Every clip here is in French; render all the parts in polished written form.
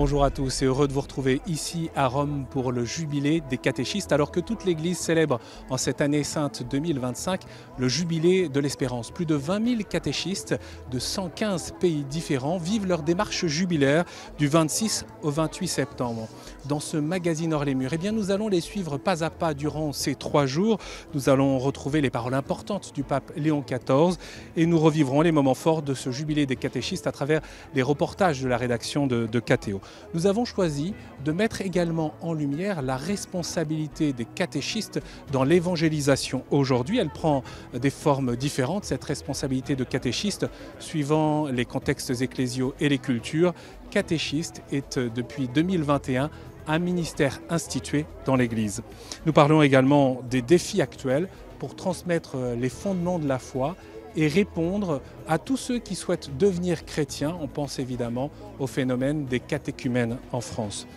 Bonjour à tous et heureux de vous retrouver ici à Rome pour le jubilé des catéchistes, alors que toute l'Église célèbre en cette année sainte 2025 le jubilé de l'espérance. Plus de 20 000 catéchistes de 115 pays différents vivent leur démarche jubilaire du 26 au 28 septembre. Dans ce magazine Hors les murs, nous allons les suivre pas à pas durant ces 3 jours. Nous allons retrouver les paroles importantes du pape Léon XIV et nous revivrons les moments forts de ce jubilé des catéchistes à travers les reportages de la rédaction de Catéo. Nous avons choisi de mettre également en lumière la responsabilité des catéchistes dans l'évangélisation. Aujourd'hui, elle prend des formes différentes, cette responsabilité de catéchiste, suivant les contextes ecclésiaux et les cultures. Catéchiste est depuis 2021 un ministère institué dans l'Église. Nous parlons également des défis actuels pour transmettre les fondements de la foi et répondre à tous ceux qui souhaitent devenir chrétiens. On pense évidemment au phénomène des catéchumènes en France.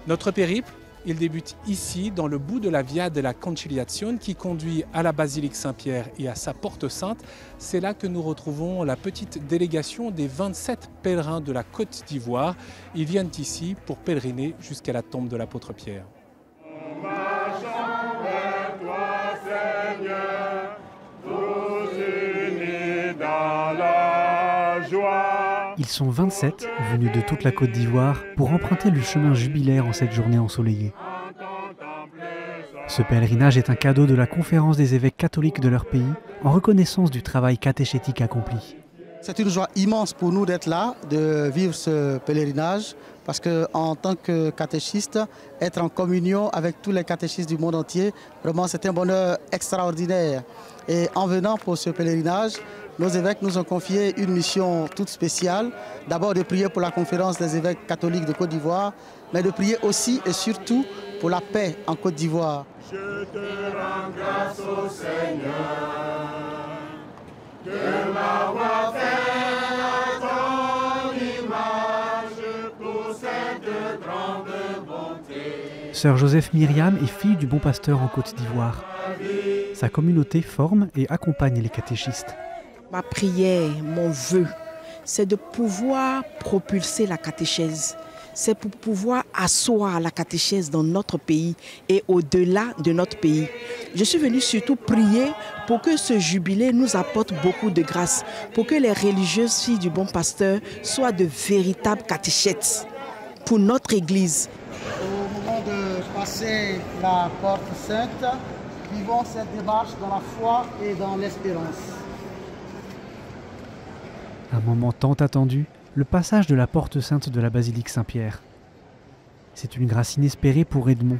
Notre périple, il débute ici, dans le bout de la Via della Conciliazione qui conduit à la basilique Saint-Pierre et à sa porte sainte. C'est là que nous retrouvons la petite délégation des 27 pèlerins de la Côte d'Ivoire. Ils viennent ici pour pèleriner jusqu'à la tombe de l'apôtre Pierre. Ils sont 27 venus de toute la Côte d'Ivoire pour emprunter le chemin jubilaire en cette journée ensoleillée. Ce pèlerinage est un cadeau de la conférence des évêques catholiques de leur pays en reconnaissance du travail catéchétique accompli. C'est une joie immense pour nous d'être là, de vivre ce pèlerinage, parce qu'en tant que catéchiste, être en communion avec tous les catéchistes du monde entier, vraiment c'est un bonheur extraordinaire. Et en venant pour ce pèlerinage, nos évêques nous ont confié une mission toute spéciale. D'abord de prier pour la conférence des évêques catholiques de Côte d'Ivoire, mais de prier aussi et surtout pour la paix en Côte d'Ivoire. Je te rends grâce au Seigneur de m'avoir fait à ton image pour cette grande bonté. Sœur Joseph Myriam est fille du bon pasteur en Côte d'Ivoire. Sa communauté forme et accompagne les catéchistes. Ma prière, mon vœu, c'est de pouvoir propulser la catéchèse. C'est pour pouvoir asseoir la catéchèse dans notre pays et au-delà de notre pays. Je suis venue surtout prier pour que ce jubilé nous apporte beaucoup de grâce, pour que les religieuses filles du bon pasteur soient de véritables catéchètes pour notre Église. Au moment de passer la porte sainte, vivons cette démarche dans la foi et dans l'espérance. Un moment tant attendu, le passage de la porte sainte de la basilique Saint-Pierre. C'est une grâce inespérée pour Edmond.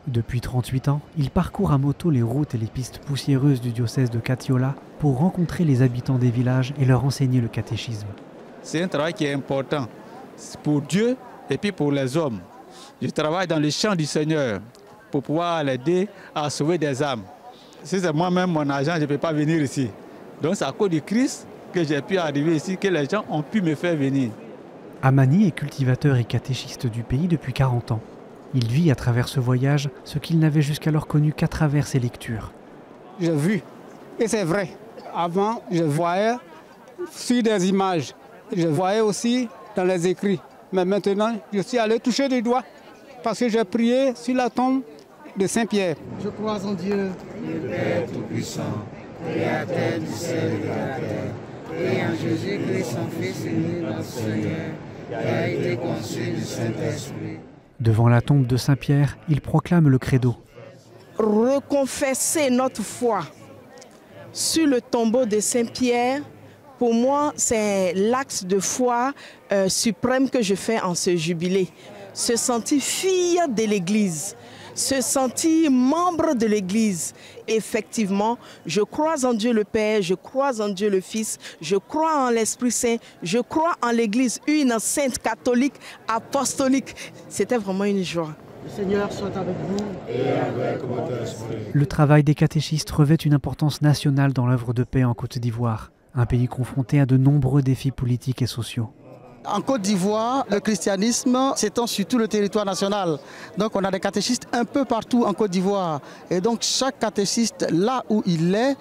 Depuis 38 ans, il parcourt à moto les routes et les pistes poussiéreuses du diocèse de Catiola pour rencontrer les habitants des villages et leur enseigner le catéchisme. C'est un travail qui est important pour Dieu et puis pour les hommes. Je travaille dans les champs du Seigneur pour pouvoir l'aider à sauver des âmes. Si c'est moi-même mon argent, je ne peux pas venir ici. Donc c'est à cause du Christ que j'ai pu arriver ici, que les gens ont pu me faire venir. Amani est cultivateur et catéchiste du pays depuis 40 ans. Il vit à travers ce voyage ce qu'il n'avait jusqu'alors connu qu'à travers ses lectures. J'ai vu, et c'est vrai. Avant, je voyais sur des images. Je voyais aussi dans les écrits. Mais maintenant, je suis allé toucher du doigt parce que j'ai prié sur la tombe de Saint-Pierre. Je crois en Dieu, Le Père Tout-Puissant, Créateur du ciel et de la terre, et en Jésus-Christ, son Fils unique, notre Seigneur, qui a été conçu du Saint-Esprit. Devant la tombe de Saint-Pierre, il proclame le credo. Reconfesser notre foi sur le tombeau de Saint-Pierre, pour moi, c'est l'axe de foi suprême que je fais en ce jubilé. Se sentir fille de l'Église, se sentir membre de l'Église. Effectivement, je crois en Dieu le Père, je crois en Dieu le Fils, je crois en l'Esprit Saint, je crois en l'Église une sainte catholique, apostolique. C'était vraiment une joie. le Seigneur soit avec vous. Et avec votre esprit. Le travail des catéchistes revêt une importance nationale dans l'œuvre de paix en Côte d'Ivoire, un pays confronté à de nombreux défis politiques et sociaux. En Côte d'Ivoire, le christianisme s'étend sur tout le territoire national. Donc on a des catéchistes un peu partout en Côte d'Ivoire. Et donc chaque catéchiste, là où il est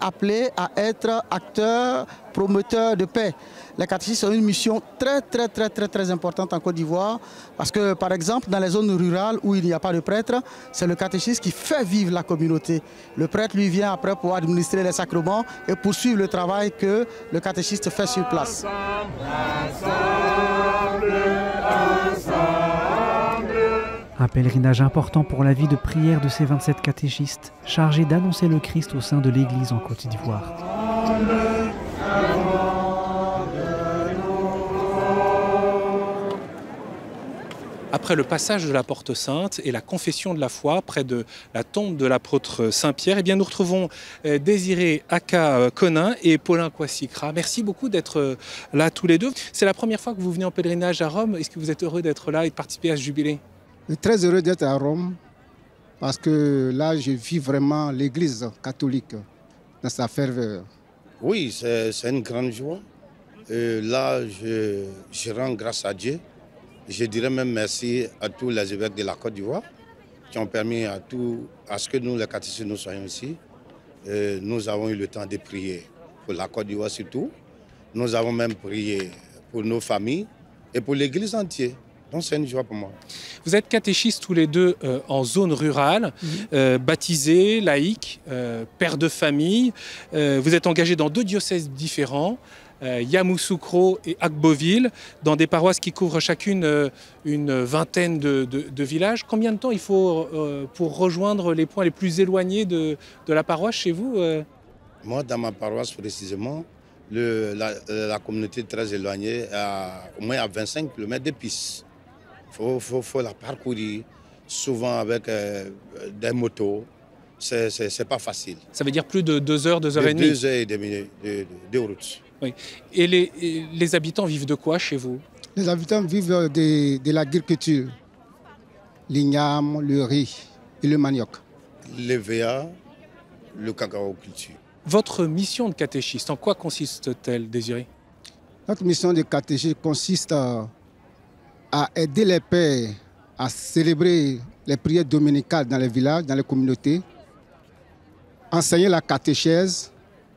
appelé à être acteur promoteurs de paix. Les catéchistes ont une mission très importante en Côte d'Ivoire parce que, par exemple, dans les zones rurales où il n'y a pas de prêtre, c'est le catéchiste qui fait vivre la communauté. Le prêtre, lui, vient après pour administrer les sacrements et poursuivre le travail que le catéchiste fait sur place. Un pèlerinage important pour la vie de prière de ces 27 catéchistes, chargés d'annoncer le Christ au sein de l'Église en Côte d'Ivoire. Après le passage de la Porte Sainte et la confession de la foi près de la tombe de l'apôtre Saint-Pierre, eh bien nous retrouvons Désiré Aka Konin et Paulin Kwasi-Kra. Merci beaucoup d'être là tous les deux. C'est la première fois que vous venez en pèlerinage à Rome. Est-ce que vous êtes heureux d'être là et de participer à ce jubilé? Je suis très heureux d'être à Rome parce que là, je vis vraiment l'Église catholique dans sa ferveur. Oui, c'est une grande joie. Là, je rends grâce à Dieu. Je dirais même merci à tous les évêques de la Côte d'Ivoire qui ont permis à ce que nous, les catéchistes, nous soyons ici. Nous avons eu le temps de prier pour la Côte d'Ivoire surtout. Nous avons même prié pour nos familles et pour l'Église entière. Donc c'est une joie pour moi. Vous êtes catéchistes tous les deux en zone rurale, baptisés, laïcs, pères de famille. Vous êtes engagés dans 2 diocèses différents, Yamoussoukro et Agboville, dans des paroisses qui couvrent chacune une vingtaine de villages. Combien de temps il faut pour rejoindre les points les plus éloignés de la paroisse chez vous? Moi, dans ma paroisse précisément, la communauté est très éloignée, au moins à 25 km de piste. Il faut la parcourir, souvent avec des motos. C'est pas facile. Ça veut dire plus de 2 heures, 2 heures et demie? 2 heures et demie de route. Oui. Et les habitants vivent de quoi chez vous? Les habitants vivent de l'agriculture, l'igname, le riz et le manioc. L'EVA, le cacao culture. Votre mission de catéchiste, en quoi consiste-t-elle, Désiré? Notre mission de catéchiste consiste à aider les pères à célébrer les prières dominicales dans les villages, dans les communautés, enseigner la catéchèse,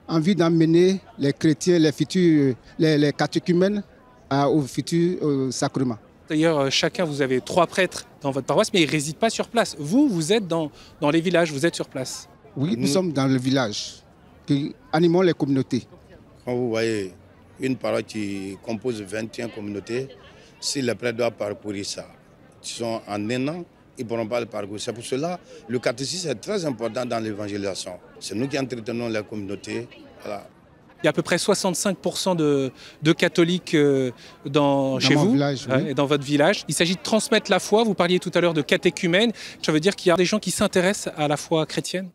en vue d'emmener les chrétiens, les catéchumènes aux futurs sacrements. D'ailleurs, chacun, vous avez 3 prêtres dans votre paroisse, mais ils ne résident pas sur place. Vous êtes dans les villages, vous êtes sur place. Oui, nous sommes dans le village, qui animons les communautés. Quand vous voyez une paroisse qui compose 21 communautés, si les prêtres doivent parcourir ça, ils sont en 1 an, ils ne pourront pas le parcourir. C'est pour cela que le catéchisme est très important dans l'évangélisation. C'est nous qui entretenons les communautés. Voilà. Il y a à peu près 65% de catholiques chez vous village, oui. Et dans votre village. Il s'agit de transmettre la foi. Vous parliez tout à l'heure de catéchumène. Ça veut dire qu'il y a des gens qui s'intéressent à la foi chrétienne?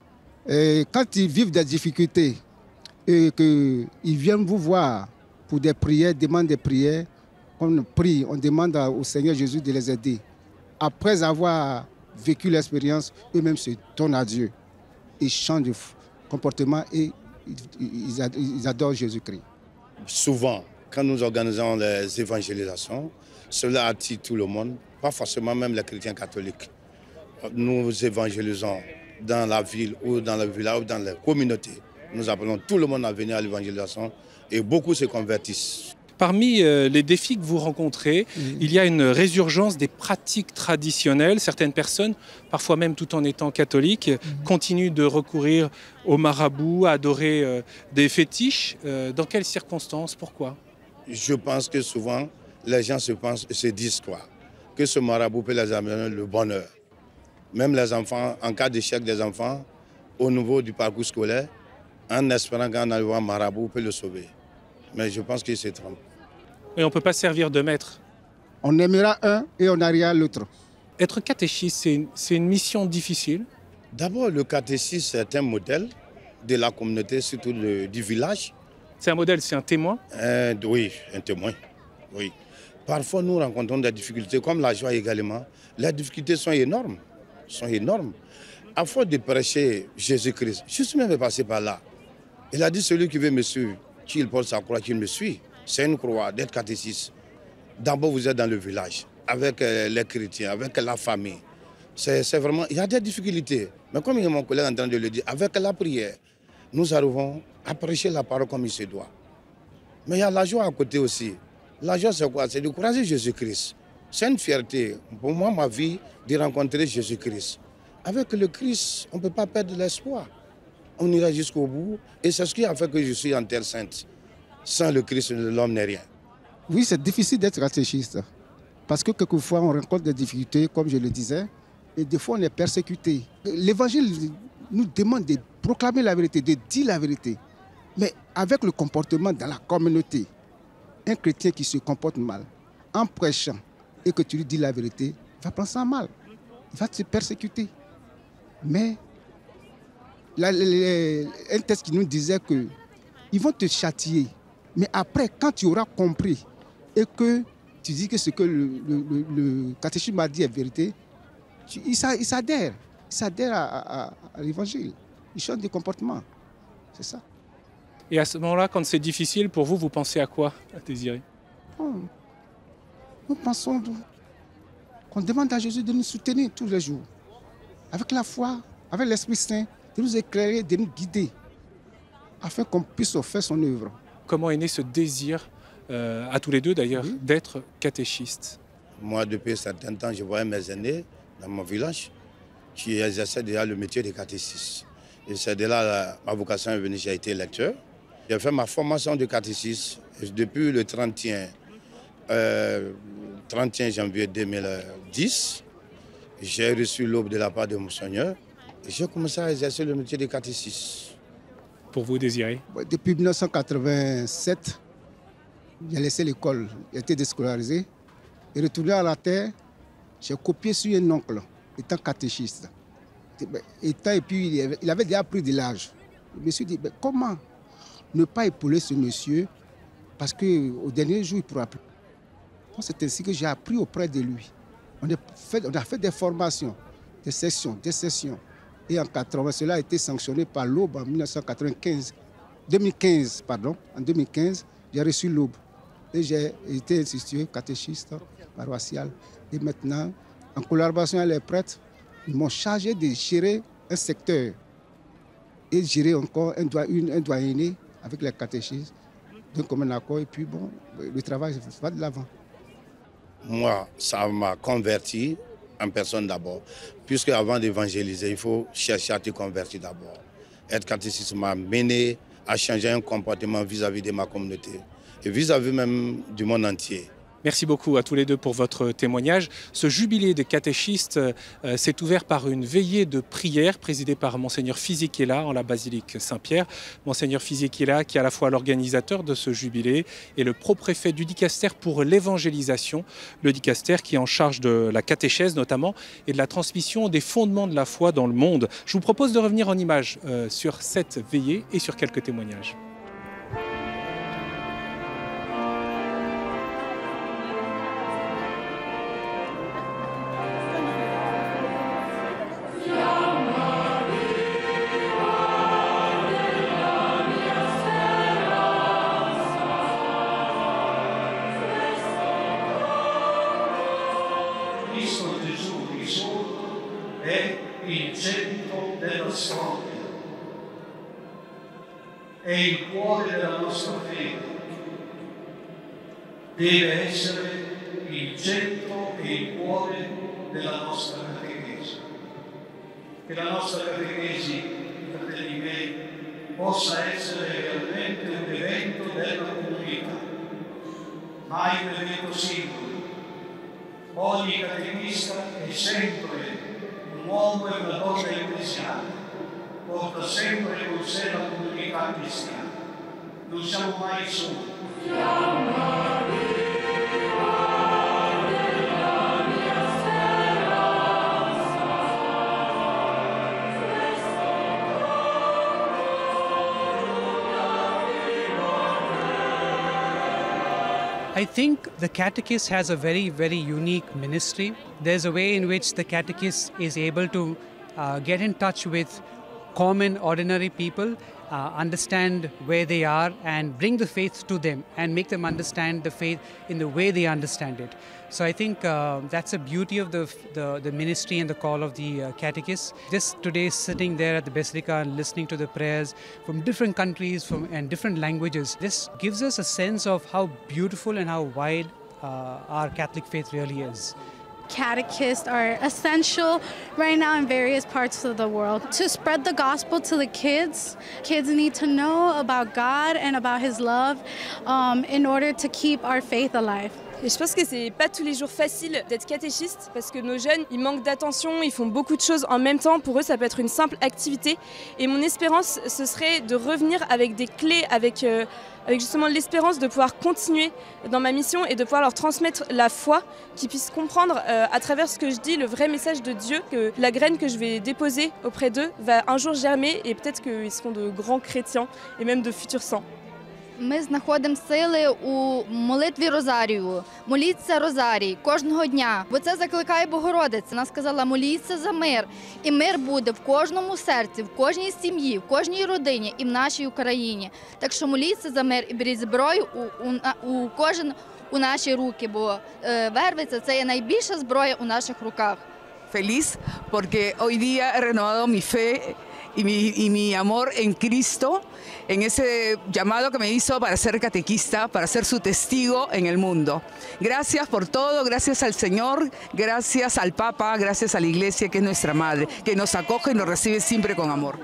Et quand ils vivent des difficultés et qu'ils viennent vous voir pour des prières, demandent des prières, on prie, on demande au Seigneur Jésus de les aider. Après avoir vécu l'expérience, eux-mêmes se tournent à Dieu. Ils changent de comportement et ils adorent Jésus-Christ. Souvent, quand nous organisons les évangélisations, cela attire tout le monde, pas forcément même les chrétiens catholiques. Nous évangélisons dans la ville ou dans le village ou dans les communautés. Nous appelons tout le monde à venir à l'évangélisation et beaucoup se convertissent. Parmi les défis que vous rencontrez, il y a une résurgence des pratiques traditionnelles. Certaines personnes, parfois même tout en étant catholiques, continuent de recourir aux marabouts, à adorer des fétiches. Dans quelles circonstances? Pourquoi? Je pense que souvent, les gens se disent quoi? Que ce marabout peut les amener le bonheur. Même les enfants, en cas d'échec des enfants, au niveau du parcours scolaire, en espérant qu'en allant voir marabout peut le sauver. Mais je pense qu'il se trompe. Et on ne peut pas servir de maître. On aimera un et on arrivera l'autre. Être catéchiste, c'est une mission difficile? D'abord, le catéchisme, c'est un modèle de la communauté, surtout du village. C'est un modèle, c'est un témoin? Oui, un témoin. Oui. Parfois, nous rencontrons des difficultés, comme la joie également. Les difficultés sont énormes. À force de prêcher Jésus-Christ, je suis même passé par là. Il a dit, celui qui veut me suivre, qu'il porte sa croix, qu'il me suit. C'est une croix d'être catéchiste. D'abord, vous êtes dans le village, avec les chrétiens, avec la famille. C'est vraiment, il y a des difficultés. Mais comme mon collègue est en train de le dire, avec la prière, nous arrivons à prêcher la parole comme il se doit. Mais il y a la joie à côté aussi. La joie, c'est quoi? C'est de croiser Jésus-Christ. C'est une fierté pour moi, ma vie, de rencontrer Jésus-Christ. Avec le Christ, on ne peut pas perdre l'espoir. On ira jusqu'au bout. Et c'est ce qui a fait que je suis en Terre Sainte. Sans le Christ, l'homme n'est rien. Oui, c'est difficile d'être catéchiste. Parce que quelquefois, on rencontre des difficultés, comme je le disais. Et des fois, on est persécuté. L'évangile nous demande de proclamer la vérité, de dire la vérité. Mais avec le comportement dans la communauté, un chrétien qui se comporte mal, en prêchant et que tu lui dis la vérité, il va prendre ça mal. Il va te persécuter. Mais un texte qui nous disait qu'ils vont te châtier. Mais après, quand tu auras compris et que tu dis que ce que le catéchisme m'a dit est vérité, il s'adhère. Il s'adhère à l'évangile. Il change de comportement. C'est ça. Et à ce moment-là, quand c'est difficile pour vous, vous pensez à quoi, Désiré? Nous pensons qu'on demande à Jésus de nous soutenir tous les jours. Avec la foi, avec l'Esprit Saint, de nous éclairer, de nous guider, afin qu'on puisse faire son œuvre. Comment est né ce désir, à tous les deux d'ailleurs, d'être catéchiste? Moi, depuis un certain temps, je voyais mes aînés dans mon village qui exerçaient déjà le métier de catéchiste. Et c'est de là ma vocation est venue, j'ai été lecteur. J'ai fait ma formation de catéchiste depuis le 31 janvier 2010. J'ai reçu l'aube de la part de Monseigneur et j'ai commencé à exercer le métier de catéchiste. Pour vous, Désiré? Depuis 1987, j'ai laissé l'école, j'ai été déscolarisé. Et retourné à la terre, j'ai copié sur un oncle, étant catéchiste. Et puis, il avait déjà pris de l'âge. Je me suis dit, comment ne pas épauler ce monsieur, parce qu'au dernier jour, il ne pourra plus. C'est ainsi que j'ai appris auprès de lui. On a fait des formations, des sessions. Et en 80, cela a été sanctionné par l'Aube en 2015. En 2015, j'ai reçu l'Aube. Et j'ai été institué catéchiste paroissial. Et maintenant, en collaboration avec les prêtres, ils m'ont chargé de gérer un secteur et gérer encore un doyenné avec les catéchistes. Donc, comme un accord, et puis bon, le travail va de l'avant. Moi, ça m'a converti en personne d'abord. Puisque avant d'évangéliser, il faut chercher à te convertir d'abord. Être catéchiste m'a mené à changer un comportement vis-à-vis de ma communauté et vis-à-vis même du monde entier. Merci beaucoup à tous les deux pour votre témoignage. Ce jubilé des catéchistes s'est ouvert par une veillée de prière présidée par Monseigneur Fisichella en la basilique Saint-Pierre. Monseigneur Fisichella qui est à la fois l'organisateur de ce jubilé et le propréfet du dicaster pour l'évangélisation. Le dicaster qui est en charge de la catéchèse notamment et de la transmission des fondements de la foi dans le monde. Je vous propose de revenir en images sur cette veillée et sur quelques témoignages. Cristo Gesù risorto è il centro della storia, è il cuore della nostra fede, deve essere il centro e il cuore della nostra catechesi. Che la nostra catechesi, fratelli miei, possa essere realmente un evento della comunità, mai un evento singolo. Ogni catechista è sempre un uomo e una donna ecclesiale, porta sempre con sé la comunità cristiana. Non siamo mai soli. I think the catechist has a very, very unique ministry. There's a way in which the catechist is able to get in touch with common, ordinary people understand where they are and bring the faith to them and make them understand the faith in the way they understand it. So I think that's the beauty of the ministry and the call of the catechists. Just today sitting there at the Basilica and listening to the prayers from different countries and different languages, this gives us a sense of how beautiful and how wide our Catholic faith really is. Catechists are essential right now in various parts of the world to spread the gospel to the kids. Kids need to know about God and about His love in order to keep our faith alive. Et je pense que c'est pas tous les jours facile d'être catéchiste parce que nos jeunes, ils manquent d'attention, ils font beaucoup de choses en même temps. Pour eux, ça peut être une simple activité. Et mon espérance, ce serait de revenir avec des clés, avec justement l'espérance de pouvoir continuer dans ma mission et de pouvoir leur transmettre la foi, qu'ils puissent comprendre à travers ce que je dis le vrai message de Dieu, que la graine que je vais déposer auprès d'eux va un jour germer et peut-être qu'ils seront de grands chrétiens et même de futurs saints. Ми знаходимо сили у молитві Розарію. Моліться Розарій кожного дня, бо це закликає Богородиця. Вона сказала, моліться за мир. І мир буде в кожному серці, в кожній сім'ї, в кожній родині і в нашій Україні. Так що моліться за мир і беріть зброю кожен у наші руки, бо вервиця – це є найбільша зброя у наших руках. Feliz porque hoy día he renovado mi fe y mi amor en Cristo, en ese llamado que me hizo para ser catequista, para ser su testigo en el mundo. Gracias por todo, gracias al Señor, gracias al Papa, gracias a la Iglesia, que es nuestra madre, que nos acoge y nos recibe siempre con amor.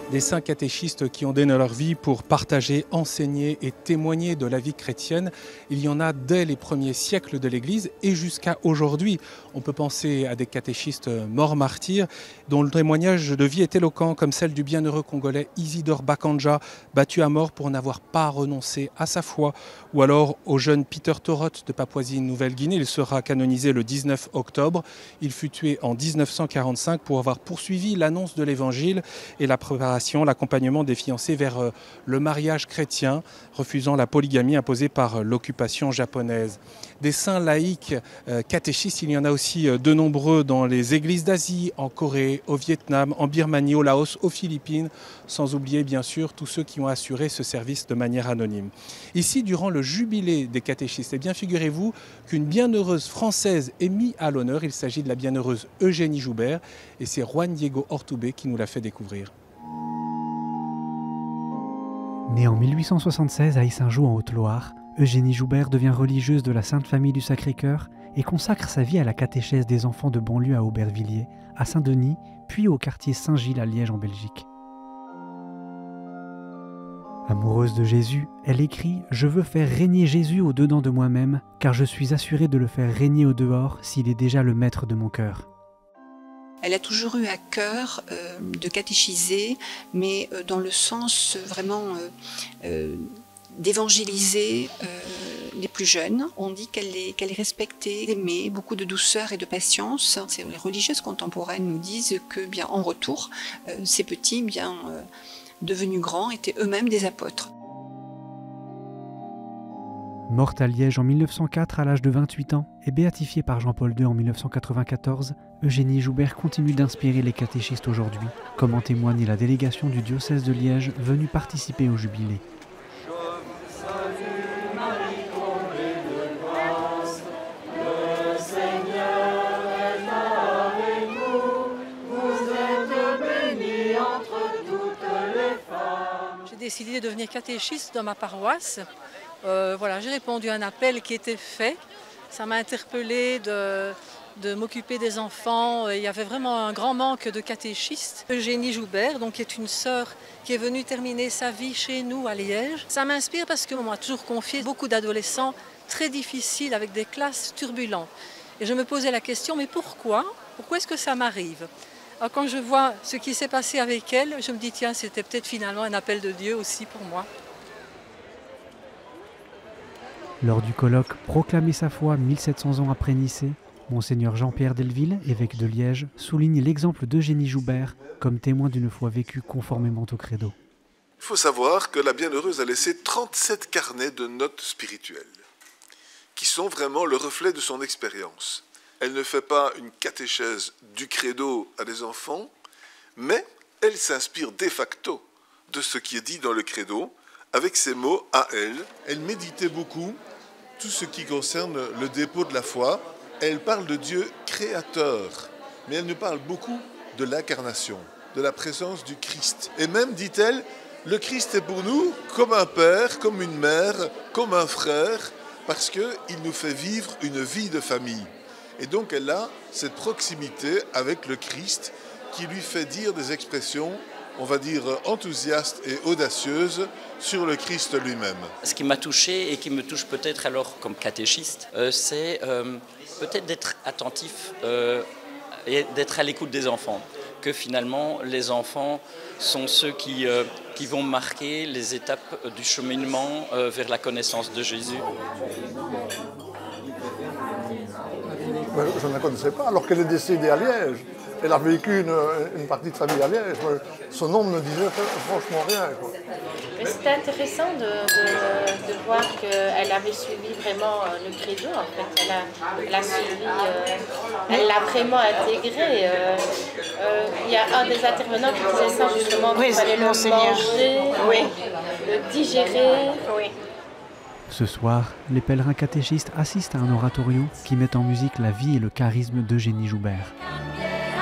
Des saints catéchistes qui ont donné leur vie pour partager, enseigner et témoigner de la vie chrétienne. Il y en a dès les premiers siècles de l'Église et jusqu'à aujourd'hui. On peut penser à des catéchistes morts martyrs dont le témoignage de vie est éloquent, comme celle du bienheureux congolais Isidore Bakanja, battu à mort pour n'avoir pas renoncé à sa foi. Ou alors au jeune Peter Torot de Papouasie-Nouvelle-Guinée. Il sera canonisé le 19 octobre. Il fut tué en 1945 pour avoir poursuivi l'annonce de l'Évangile et la préparation, l'accompagnement des fiancés vers le mariage chrétien, refusant la polygamie imposée par l'occupation japonaise. Des saints laïcs catéchistes, il y en a aussi de nombreux dans les églises d'Asie, en Corée, au Vietnam, en Birmanie, au Laos, aux Philippines, sans oublier bien sûr tous ceux qui ont assuré ce service de manière anonyme. Ici, durant le jubilé des catéchistes, eh bien figurez-vous qu'une bienheureuse française est mise à l'honneur. Il s'agit de la bienheureuse Eugénie Joubert et c'est Juan Diego Ortubé qui nous l'a fait découvrir. Née en 1876 à Yssingeaux en Haute-Loire, Eugénie Joubert devient religieuse de la Sainte Famille du Sacré-Cœur et consacre sa vie à la catéchèse des enfants de banlieue à Aubervilliers, à Saint-Denis, puis au quartier Saint-Gilles à Liège en Belgique. Amoureuse de Jésus, elle écrit « Je veux faire régner Jésus au-dedans de moi-même, car je suis assurée de le faire régner au-dehors s'il est déjà le maître de mon cœur. » Elle a toujours eu à cœur de catéchiser, mais dans le sens vraiment d'évangéliser les plus jeunes. On dit qu'elle est respectée, aimée, beaucoup de douceur et de patience. Les religieuses contemporaines nous disent que, bien, en retour, ces petits, bien devenus grands, étaient eux-mêmes des apôtres. Morte à Liège en 1904 à l'âge de 28 ans et béatifiée par Jean-Paul II en 1994, Eugénie Joubert continue d'inspirer les catéchistes aujourd'hui, comme en témoigne la délégation du diocèse de Liège venue participer au jubilé. J'ai décidé de devenir catéchiste dans ma paroisse. Voilà, j'ai répondu à un appel qui était fait. Ça m'a interpellée de m'occuper des enfants. Il y avait vraiment un grand manque de catéchistes. Eugénie Joubert, donc, qui est une sœur qui est venue terminer sa vie chez nous à Liège. Ça m'inspire parce qu'on m'a toujours confié beaucoup d'adolescents très difficiles avec des classes turbulentes. Et je me posais la question, mais pourquoi? Pourquoi est-ce que ça m'arrive? Alors, quand je vois ce qui s'est passé avec elle, je me dis, tiens, c'était peut-être finalement un appel de Dieu aussi pour moi. Lors du colloque « Proclamer sa foi 1700 ans après Nicée », Monseigneur Jean-Pierre Delville, évêque de Liège, souligne l'exemple d'Eugénie Joubert comme témoin d'une foi vécue conformément au credo. Il faut savoir que la Bienheureuse a laissé 37 carnets de notes spirituelles, qui sont vraiment le reflet de son expérience. Elle ne fait pas une catéchèse du credo à des enfants, mais elle s'inspire de facto de ce qui est dit dans le credo, avec ses mots à elle. Elle méditait beaucoup tout ce qui concerne le dépôt de la foi. Elle parle de Dieu créateur, mais elle nous parle beaucoup de l'incarnation, de la présence du Christ. Et même, dit-elle, le Christ est pour nous comme un père, comme une mère, comme un frère, parce qu'il nous fait vivre une vie de famille. Et donc elle a cette proximité avec le Christ qui lui fait dire des expressions, on va dire, enthousiastes et audacieuses sur le Christ lui-même. Ce qui m'a touché et qui me touche peut-être alors comme catéchiste, c'est peut-être d'être attentif et d'être à l'écoute des enfants. Que finalement, les enfants sont ceux qui vont marquer les étapes du cheminement vers la connaissance de Jésus. Je ne la connaissais pas, alors qu'elle est décédée à Liège. Elle a vécu une partie de sa vie à Liège. Son nom ne disait franchement rien. C'était intéressant de voir qu'elle avait suivi vraiment le credo. En fait, elle a suivi, elle l'a vraiment intégré. Il y a un des intervenants qui disait ça justement, qu'il fallait le manger, le digérer. Oui. Ce soir, les pèlerins catéchistes assistent à un oratorio qui met en musique la vie et le charisme d'Eugénie Joubert.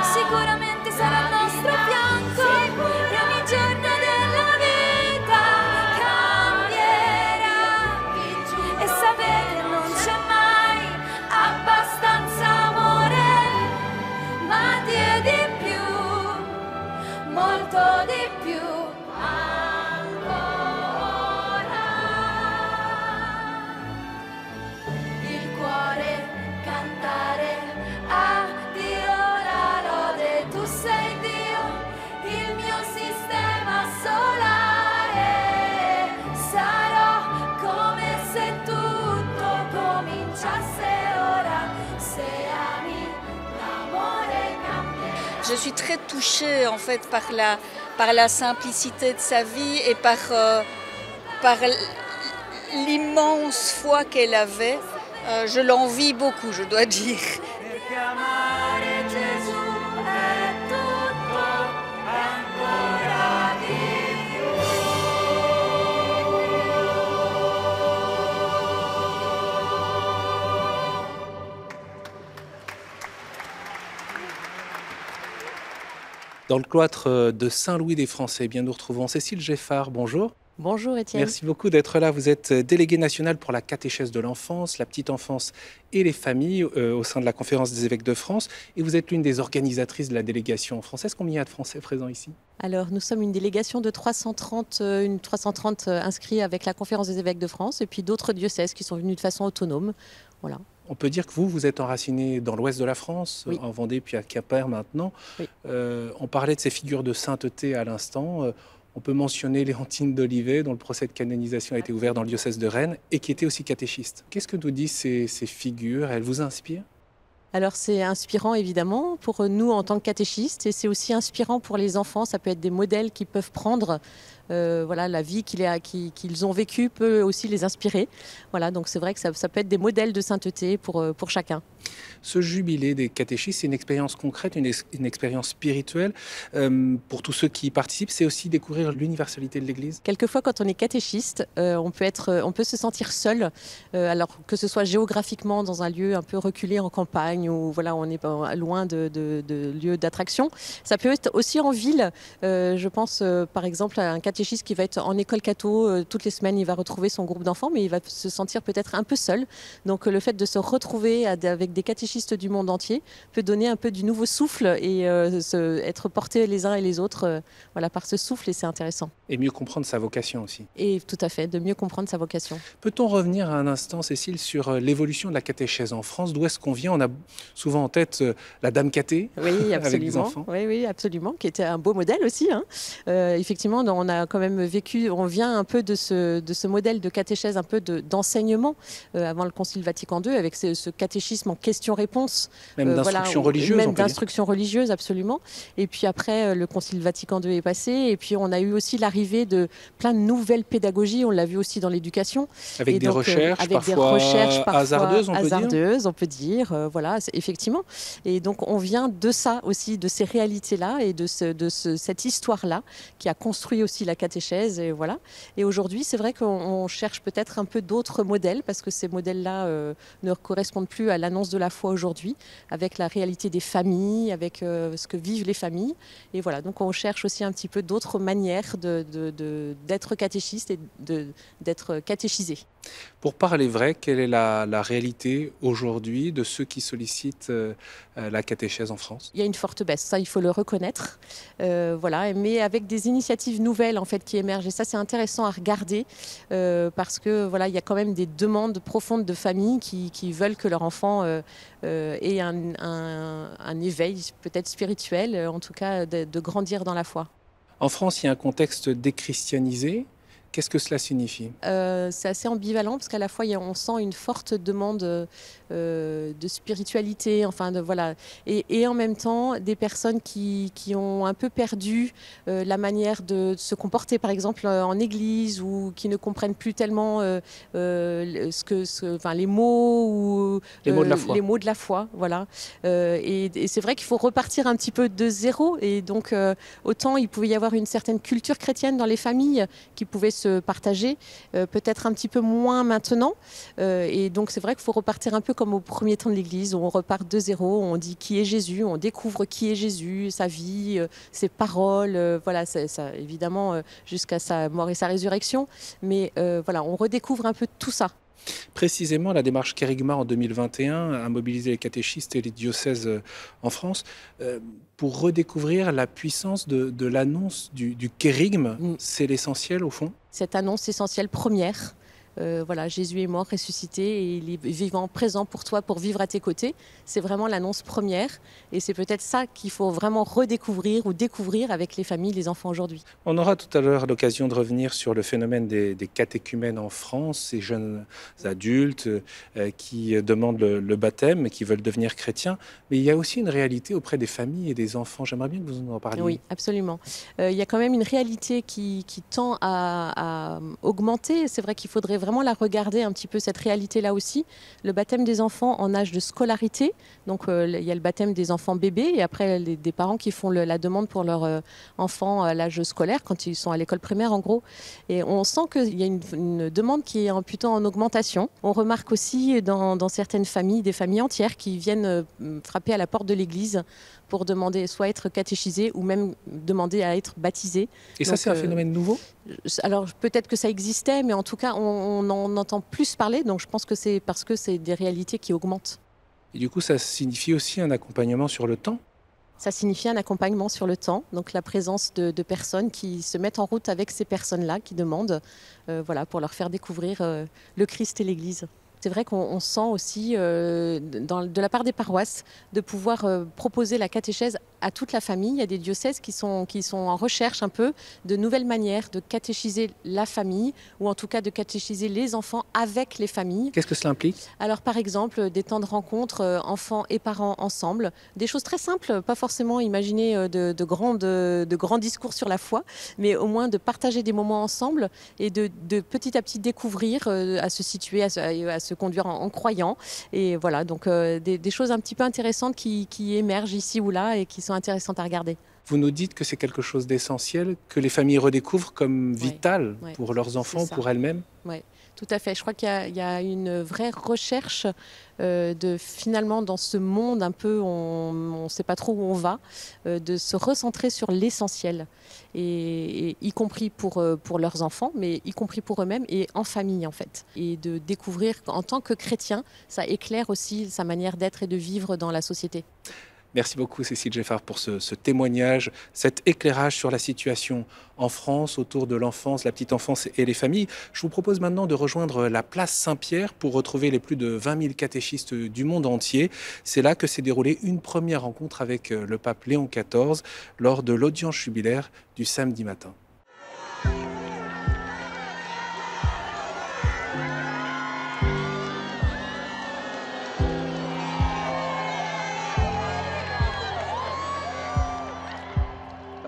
Sicuramente sarà al nostro fianco e ogni giorno della vita cambierà e sapere non c'è mai abbastanza amore, ma Dio di più, molto di più. Je suis très touchée en fait par la simplicité de sa vie et par l'immense foi qu'elle avait. Je l'envie beaucoup, je dois dire. Dans le cloître de Saint-Louis des Français, nous retrouvons Cécile Geffard. Bonjour. Bonjour Étienne. Merci beaucoup d'être là. Vous êtes déléguée nationale pour la catéchèse de l'enfance, la petite enfance et les familles au sein de la Conférence des évêques de France. Et vous êtes l'une des organisatrices de la délégation française. Combien il y a de Français présents ici ? Alors nous sommes une délégation de 330 inscrits avec la Conférence des évêques de France et puis d'autres diocèses qui sont venus de façon autonome. Voilà. On peut dire que vous êtes enraciné dans l'ouest de la France, oui. En Vendée puis à Quimper maintenant. Oui. On parlait de ces figures de sainteté à l'instant. On peut mentionner Léontine d'Olivet, dont le procès de canonisation a été ouvert dans le diocèse de Rennes et qui était aussi catéchiste. Qu'est-ce que nous disent ces figures ? Elles vous inspirent ? Alors c'est inspirant évidemment pour nous en tant que catéchistes et c'est aussi inspirant pour les enfants. Ça peut être des modèles qu'ils peuvent prendre. La vie qu'ils ont vécue peut aussi les inspirer. Voilà, donc c'est vrai que ça peut être des modèles de sainteté pour chacun. Ce jubilé des catéchistes, c'est une expérience concrète, une expérience spirituelle. Pour tous ceux qui y participent, c'est aussi découvrir l'universalité de l'Église. Quelquefois, quand on est catéchiste, on peut se sentir seul, alors que ce soit géographiquement dans un lieu un peu reculé en campagne ou voilà, on est loin de lieux d'attraction. Ça peut être aussi en ville. Je pense par exemple à un catéchiste qui va être en école catho toutes les semaines, il va retrouver son groupe d'enfants, mais il va se sentir peut-être un peu seul. Donc le fait de se retrouver avec des catéchistes du monde entier peut donner un peu du nouveau souffle et être portés les uns et les autres par ce souffle et c'est intéressant. Et mieux comprendre sa vocation aussi. Et tout à fait, de mieux comprendre sa vocation. Peut-on revenir un instant, Cécile, sur l'évolution de la catéchèse en France ? D'où est-ce qu'on vient ? On a souvent en tête la dame caté oui, avec des enfants. Oui, absolument, qui était un beau modèle aussi. Effectivement, on a a quand même vécu, on vient un peu de ce modèle de catéchèse, un peu d'enseignement avant le Concile Vatican II, avec ce catéchisme en questions-réponses. Même d'instruction religieuse, même d'instruction religieuse, absolument. Et puis après, le Concile Vatican II est passé, et puis on a eu aussi l'arrivée de plein de nouvelles pédagogies, on l'a vu aussi dans l'éducation. Avec des recherches, parfois hasardeuses, on peut dire, voilà, effectivement. Et donc on vient de ça aussi, de ces réalités-là et de cette histoire-là qui a construit aussi la catéchèse. Et voilà. Et aujourd'hui, c'est vrai qu'on cherche peut-être un peu d'autres modèles parce que ces modèles-là ne correspondent plus à l'annonce de la foi aujourd'hui, avec la réalité des familles, avec ce que vivent les familles. Et voilà, donc on cherche aussi un petit peu d'autres manières d'être catéchiste et d'être catéchisé. Pour parler vrai, quelle est la réalité aujourd'hui de ceux qui sollicitent la catéchèse en France? Il y a une forte baisse, ça il faut le reconnaître, voilà, mais avec des initiatives nouvelles en fait qui émergent et ça c'est intéressant à regarder parce que voilà il y a quand même des demandes profondes de familles qui veulent que leur enfant ait un éveil peut-être spirituel, en tout cas de grandir dans la foi. En France, il y a un contexte déchristianisé. Qu'est-ce que cela signifie? C'est assez ambivalent parce qu'à la fois on sent une forte demande de spiritualité, enfin voilà, et en même temps des personnes qui ont un peu perdu la manière de se comporter, par exemple en église, ou qui ne comprennent plus tellement les mots ou les mots de la foi, voilà. Et c'est vrai qu'il faut repartir un petit peu de zéro, et donc autant il pouvait y avoir une certaine culture chrétienne dans les familles qui pouvait se partager, peut-être un petit peu moins maintenant, et donc c'est vrai qu'il faut repartir un peu comme au premier temps de l'Église, où on repart de zéro, on dit qui est Jésus, on découvre qui est Jésus, sa vie, ses paroles, voilà, ça, évidemment jusqu'à sa mort et sa résurrection, mais voilà, on redécouvre un peu tout ça. Précisément, la démarche Kérigma en 2021 a mobilisé les catéchistes et les diocèses en France pour redécouvrir la puissance de l'annonce du kérigme. C'est l'essentiel au fond? Cette annonce essentielle première. Voilà, Jésus est mort, ressuscité, et il est vivant, présent pour toi, pour vivre à tes côtés. C'est vraiment l'annonce première, et c'est peut-être ça qu'il faut vraiment redécouvrir ou découvrir avec les familles, les enfants aujourd'hui. On aura tout à l'heure l'occasion de revenir sur le phénomène des catéchumènes en France, ces jeunes adultes qui demandent le baptême, qui veulent devenir chrétiens. Mais il y a aussi une réalité auprès des familles et des enfants. J'aimerais bien que vous en parliez. Oui, absolument. Il y a quand même une réalité qui tend à augmenter. C'est vrai qu'il faudrait vraiment la regarder un petit peu, cette réalité-là aussi. Le baptême des enfants en âge de scolarité, donc il y a le baptême des enfants bébés, et après des parents qui font la demande pour leurs enfants à l'âge scolaire, quand ils sont à l'école primaire en gros. Et on sent qu'il y a une demande qui est plutôt en augmentation. On remarque aussi dans certaines familles, des familles entières qui viennent frapper à la porte de l'église pour demander soit être catéchisés ou même demander à être baptisés. Et donc, ça, c'est un phénomène nouveau? Alors peut-être que ça existait, mais en tout cas, on en entend plus parler. Donc je pense que c'est parce que c'est des réalités qui augmentent. Et du coup, ça signifie aussi un accompagnement sur le temps? Ça signifie un accompagnement sur le temps, donc la présence de personnes qui se mettent en route avec ces personnes-là, qui demandent, voilà, pour leur faire découvrir le Christ et l'Église. C'est vrai qu'on sent aussi, de la part des paroisses, de pouvoir proposer la catéchèse à toute la famille. Il y a des diocèses qui sont en recherche un peu de nouvelles manières de catéchiser la famille, ou en tout cas de catéchiser les enfants avec les familles. Qu'est-ce que cela implique? Alors par exemple, des temps de rencontre enfants et parents ensemble. Des choses très simples, pas forcément imaginer de grands discours sur la foi, mais au moins de partager des moments ensemble et de petit à petit découvrir, à se situer, à se conduire en croyant. Et voilà, donc des choses un petit peu intéressantes qui émergent ici ou là et qui sont intéressantes à regarder. Vous nous dites que c'est quelque chose d'essentiel, que les familles redécouvrent comme vital pour leurs enfants, pour elles-mêmes? Oui, tout à fait. Je crois qu'il y a une vraie recherche finalement dans ce monde un peu, on ne sait pas trop où on va, de se recentrer sur l'essentiel, et y compris pour leurs enfants, mais y compris pour eux-mêmes et en famille en fait. Et de découvrir qu'en tant que chrétien, ça éclaire aussi sa manière d'être et de vivre dans la société. Merci beaucoup Cécile Geffard pour ce témoignage, cet éclairage sur la situation en France autour de l'enfance, la petite enfance et les familles. Je vous propose maintenant de rejoindre la place Saint-Pierre pour retrouver les plus de 20 000 catéchistes du monde entier. C'est là que s'est déroulée une première rencontre avec le pape Léon XIV lors de l'audience jubilaire du samedi matin.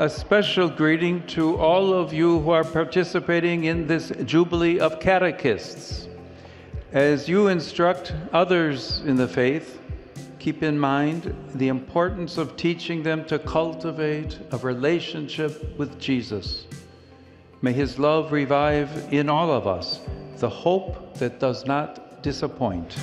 a special greeting to all of you who are participating in this Jubilee of Catechists. As you instruct others in the faith, keep in mind the importance of teaching them to cultivate a relationship with Jesus. May his love revive in all of us the hope that does not disappoint.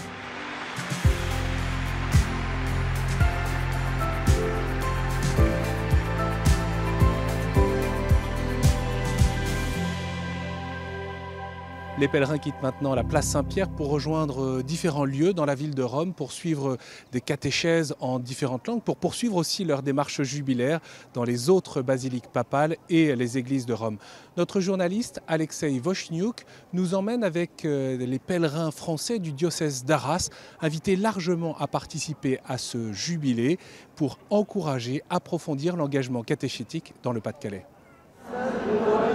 Les pèlerins quittent maintenant la place Saint-Pierre pour rejoindre différents lieux dans la ville de Rome pour suivre des catéchèses en différentes langues, pour poursuivre aussi leur démarche jubilaire dans les autres basiliques papales et les églises de Rome. Notre journaliste Alexei Vochniuk nous emmène avec les pèlerins français du diocèse d'Arras, invités largement à participer à ce jubilé pour encourager, approfondir l'engagement catéchétique dans le Pas-de-Calais.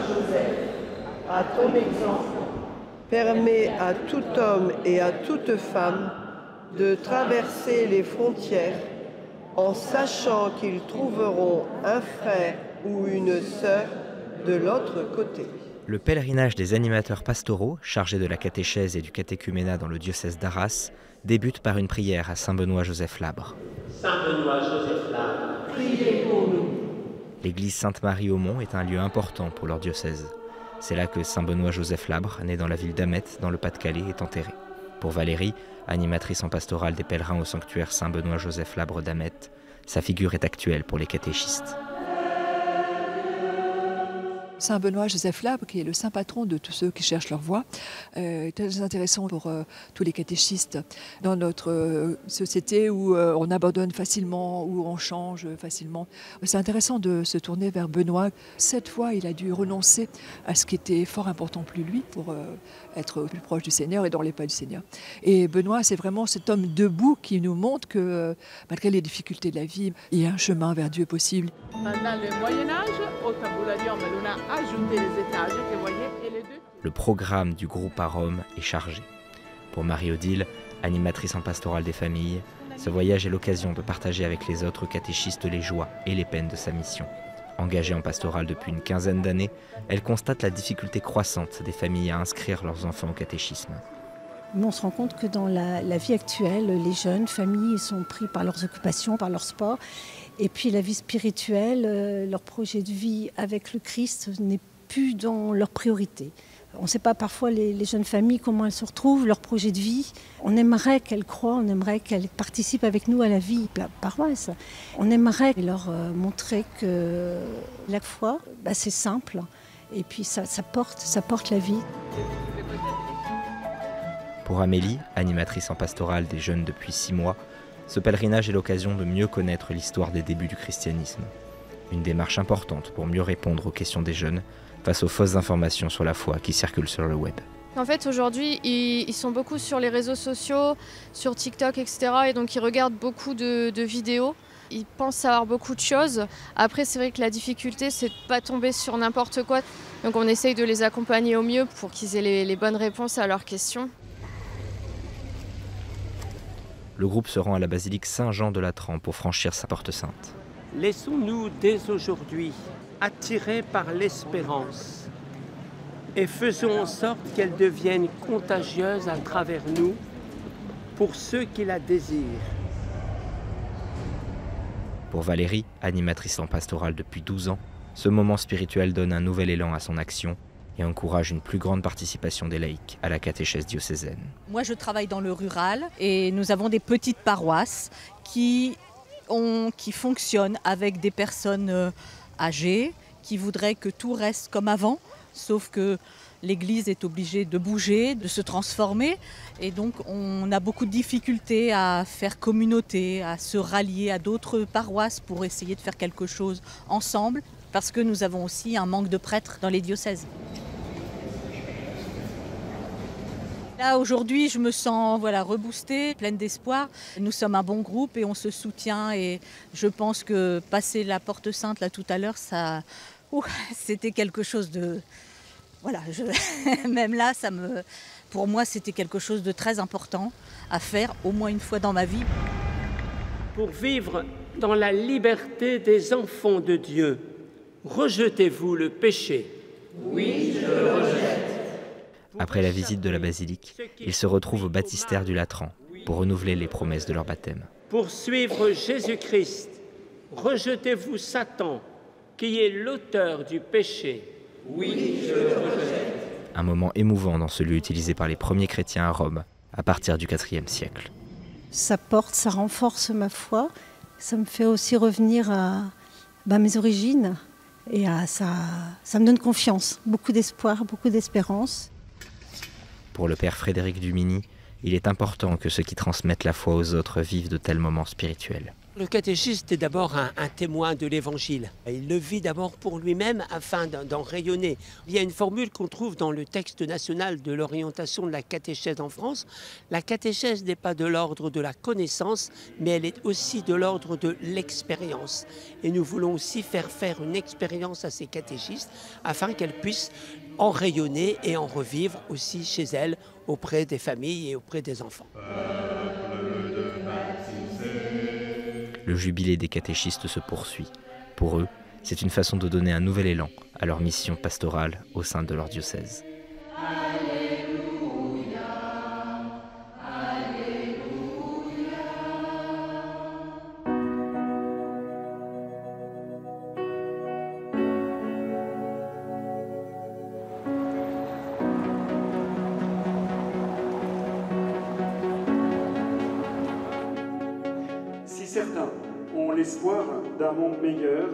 Joseph, à ton exemple, permet à tout homme et à toute femme de traverser les frontières en sachant qu'ils trouveront un frère ou une sœur de l'autre côté. Le pèlerinage des animateurs pastoraux, chargés de la catéchèse et du catéchuménat dans le diocèse d'Arras, débute par une prière à Saint Benoît-Joseph Labre. Saint Benoît-Joseph Labre, priez pour nous. L'église Sainte-Marie au Mont est un lieu important pour leur diocèse. C'est là que Saint Benoît-Joseph Labre, né dans la ville d'Amet, dans le Pas-de-Calais, est enterré. Pour Valérie, animatrice en pastorale des pèlerins au sanctuaire Saint Benoît-Joseph Labre d'Amet, sa figure est actuelle pour les catéchistes. Saint Benoît-Joseph Labre, qui est le saint patron de tous ceux qui cherchent leur voie, est très intéressant pour tous les catéchistes dans notre société où on abandonne facilement, où on change facilement. C'est intéressant de se tourner vers Benoît. Cette fois, il a dû renoncer à ce qui était fort important pour lui, pour être plus proche du Seigneur et dans les pas du Seigneur. Et Benoît, c'est vraiment cet homme debout qui nous montre que malgré les difficultés de la vie, il y a un chemin vers Dieu possible. Pendant le Moyen-Âge, au tabularium, on a ajouté les étages que vous voyez et les deux. Le programme du groupe à Rome est chargé. Pour Marie-Odile, animatrice en pastorale des familles, ce voyage est l'occasion de partager avec les autres catéchistes les joies et les peines de sa mission. Engagée en pastorale depuis une quinzaine d'années, elle constate la difficulté croissante des familles à inscrire leurs enfants au catéchisme. On se rend compte que dans la vie actuelle, les jeunes familles sont pris par leurs occupations, par leur sport. Et puis la vie spirituelle, leur projet de vie avec le Christ n'est plus dans leur priorité. On ne sait pas parfois les jeunes familles comment elles se retrouvent, leur projet de vie. On aimerait qu'elles croient, on aimerait qu'elles participent avec nous à la vie paroisse. On aimerait leur montrer que la foi, c'est simple et puis ça porte la vie. Pour Amélie, animatrice en pastorale des jeunes depuis 6 mois, ce pèlerinage est l'occasion de mieux connaître l'histoire des débuts du christianisme. Une démarche importante pour mieux répondre aux questions des jeunes face aux fausses informations sur la foi qui circulent sur le web. En fait, aujourd'hui, ils sont beaucoup sur les réseaux sociaux, sur TikTok, etc. Et donc, ils regardent beaucoup de vidéos. Ils pensent savoir beaucoup de choses. Après, c'est vrai que la difficulté, c'est de ne pas tomber sur n'importe quoi. Donc, on essaye de les accompagner au mieux pour qu'ils aient les bonnes réponses à leurs questions. Le groupe se rend à la basilique Saint-Jean de Latran pour franchir sa porte sainte. Laissons-nous dès aujourd'hui attirer par l'espérance et faisons en sorte qu'elle devienne contagieuse à travers nous pour ceux qui la désirent. Pour Valérie, animatrice en pastorale depuis 12 ans, ce moment spirituel donne un nouvel élan à son action et encourage une plus grande participation des laïcs à la catéchèse diocésaine. Moi, je travaille dans le rural et nous avons des petites paroisses qui fonctionnent avec des personnes âgées qui voudraient que tout reste comme avant, sauf que l'Église est obligée de bouger, de se transformer et donc on a beaucoup de difficultés à faire communauté, à se rallier à d'autres paroisses pour essayer de faire quelque chose ensemble parce que nous avons aussi un manque de prêtres dans les diocèses. Là, aujourd'hui, je me sens reboostée, pleine d'espoir. Nous sommes un bon groupe et on se soutient. Et je pense que passer la porte sainte là tout à l'heure, c'était quelque chose de... Même là, pour moi, c'était quelque chose de très important à faire au moins une fois dans ma vie. Pour vivre dans la liberté des enfants de Dieu, Rejetez-vous le péché? Oui, je le rejette. Après la visite de la basilique, ils se retrouvent au baptistère du Latran pour renouveler les promesses de leur baptême. Pour suivre Jésus-Christ, rejetez-vous Satan, qui est l'auteur du péché? Oui, je le rejette. Un moment émouvant dans ce lieu utilisé par les premiers chrétiens à Rome à partir du IVe siècle. Ça porte, ça renforce ma foi, ça me fait aussi revenir à mes origines et ça me donne confiance, beaucoup d'espoir, beaucoup d'espérance. Pour le père Frédéric Dumini, il est important que ceux qui transmettent la foi aux autres vivent de tels moments spirituels. Le catéchiste est d'abord un témoin de l'Évangile. Il le vit d'abord pour lui-même afin d'en rayonner. Il y a une formule qu'on trouve dans le texte national de l'orientation de la catéchèse en France. La catéchèse n'est pas de l'ordre de la connaissance, mais elle est aussi de l'ordre de l'expérience. Et nous voulons aussi faire une expérience à ces catéchistes afin qu'elles puissent en rayonner et en revivre aussi chez elles, auprès des familles et auprès des enfants. Le jubilé des catéchistes se poursuit. Pour eux, c'est une façon de donner un nouvel élan à leur mission pastorale au sein de leur diocèse. Certains ont l'espoir d'un monde meilleur.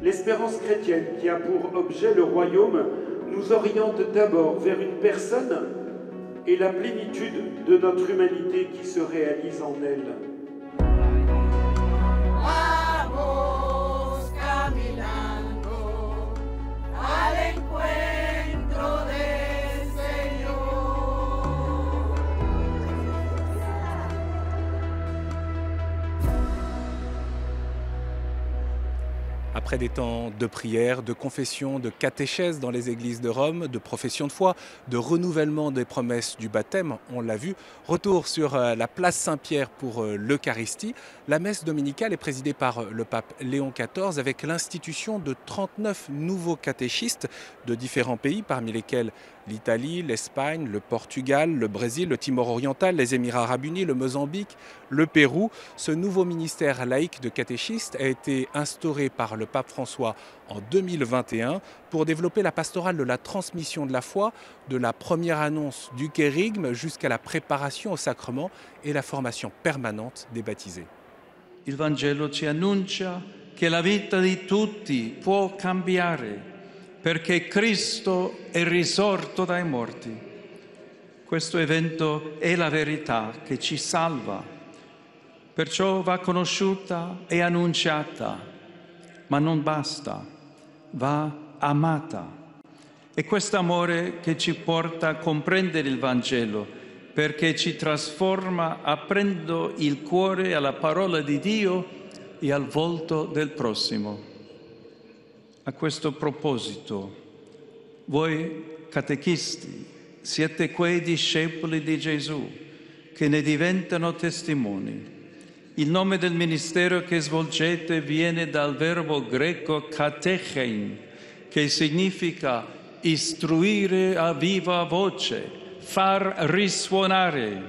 L'espérance chrétienne qui a pour objet le royaume nous oriente d'abord vers une personne et la plénitude de notre humanité qui se réalise en elle. Vamos caminando al encuentro del Señor. Après des temps de prière, de confession, de catéchèse dans les églises de Rome, de profession de foi, de renouvellement des promesses du baptême, on l'a vu, retour sur la place Saint-Pierre pour l'Eucharistie. La messe dominicale est présidée par le pape Léon XIV avec l'institution de 39 nouveaux catéchistes de différents pays, parmi lesquels l'Italie, l'Espagne, le Portugal, le Brésil, le Timor oriental, les Émirats arabes unis, le Mozambique, le Pérou. Ce nouveau ministère laïque de catéchistes a été instauré par le pape François en 2021 pour développer la pastorale de la transmission de la foi, de la première annonce du kérygme jusqu'à la préparation au sacrement et la formation permanente des baptisés. Il Vangelo ci annuncia che la vita di tutti può cambiare perché Cristo è risorto dai morti. Questo evento è la verità che ci salva, perciò va conosciuta e annunciata, ma non basta, va amata. È questo amore che ci porta a comprendere il Vangelo, perché ci trasforma aprendo il cuore alla parola di Dio e al volto del prossimo. A questo proposito, voi catechisti siete quei discepoli di Gesù che ne diventano testimoni. Il nome del ministero che svolgete viene dal verbo greco katechein, che significa istruire a viva voce, far risuonare.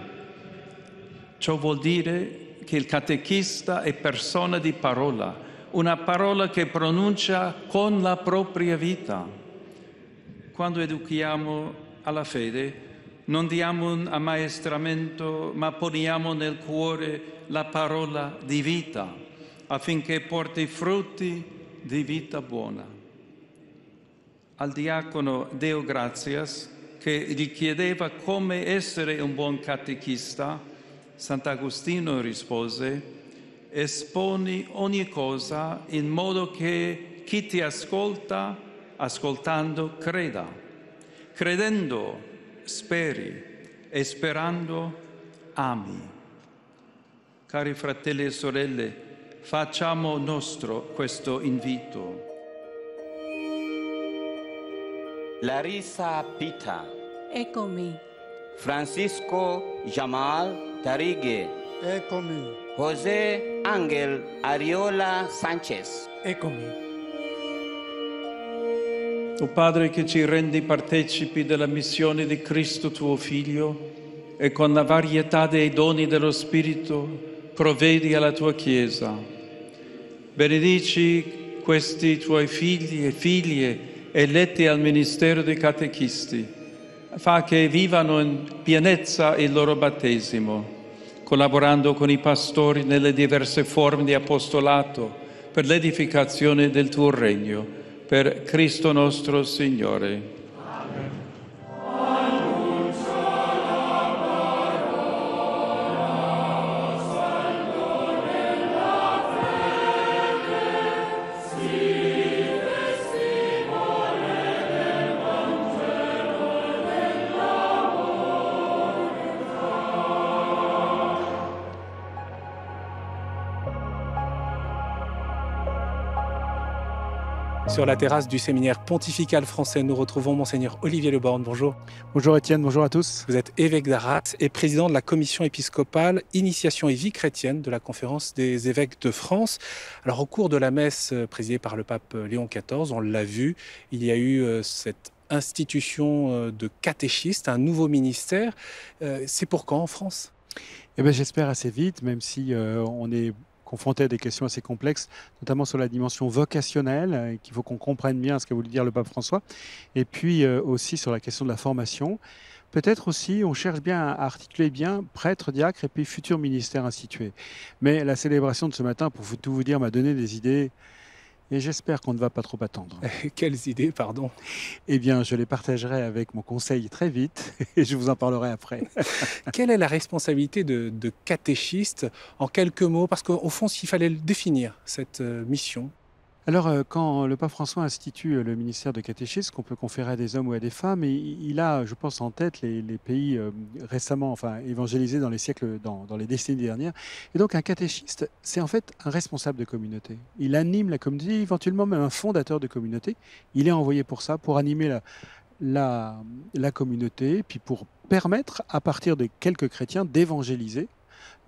Ciò vuol dire che il catechista è persona di parola, una parola che pronuncia con la propria vita. Quando educhiamo alla fede, non diamo un ammaestramento, ma poniamo nel cuore la parola di vita, affinché porti frutti di vita buona. Al diacono Deo Gratias, che gli chiedeva come essere un buon catechista, Sant'Agostino rispose: esponi ogni cosa in modo che chi ti ascolta, ascoltando, creda. Credendo, speri e sperando, ami. Cari fratelli e sorelle, facciamo nostro questo invito. Larissa Pita. Eccomi. Francisco Jamal Tarighe. Eccomi. José Ángel Ariola Sánchez. Eccomi. O Padre che ci rendi partecipi della missione di Cristo tuo Figlio e con la varietà dei doni dello Spirito provvedi alla tua Chiesa. Benedici questi tuoi figli e figlie eletti al ministero dei catechisti. Fa che vivano in pienezza il loro battesimo, collaborando con i pastori nelle diverse forme di apostolato per l'edificazione del tuo regno, per Cristo nostro Signore. Sur la terrasse du séminaire pontifical français, nous retrouvons Monseigneur Olivier Le Borne. Bonjour. Bonjour Étienne, bonjour à tous. Vous êtes évêque d'Arras et président de la commission épiscopale Initiation et vie chrétienne de la Conférence des évêques de France. Alors au cours de la messe présidée par le pape Léon XIV, on l'a vu, il y a eu cette institution de catéchistes, un nouveau ministère. C'est pour quand en France ? Eh bien, j'espère assez vite, même si on est confronté à des questions assez complexes, notamment sur la dimension vocationnelle, qu'il faut qu'on comprenne bien ce qu'a voulu dire le pape François, et puis aussi sur la question de la formation. Peut-être aussi, on cherche bien à articuler bien prêtre, diacre et puis futur ministère institué. Mais la célébration de ce matin, pour tout vous dire, m'a donné des idées, et j'espère qu'on ne va pas trop attendre. Quelles idées, pardon ? Eh bien, je les partagerai avec mon conseil très vite, et je vous en parlerai après. Quelle est la responsabilité de catéchiste en quelques mots ? Parce qu'au fond, s'il fallait définir cette mission. Alors, quand le pape François institue le ministère de catéchisme, qu'on peut conférer à des hommes ou à des femmes, il a, je pense, en tête les pays récemment évangélisés dans les siècles, dans les décennies dernières. Et donc, un catéchiste, c'est en fait un responsable de communauté. Il anime la communauté, éventuellement même un fondateur de communauté. Il est envoyé pour ça, pour animer la communauté, puis pour permettre, à partir de quelques chrétiens, d'évangéliser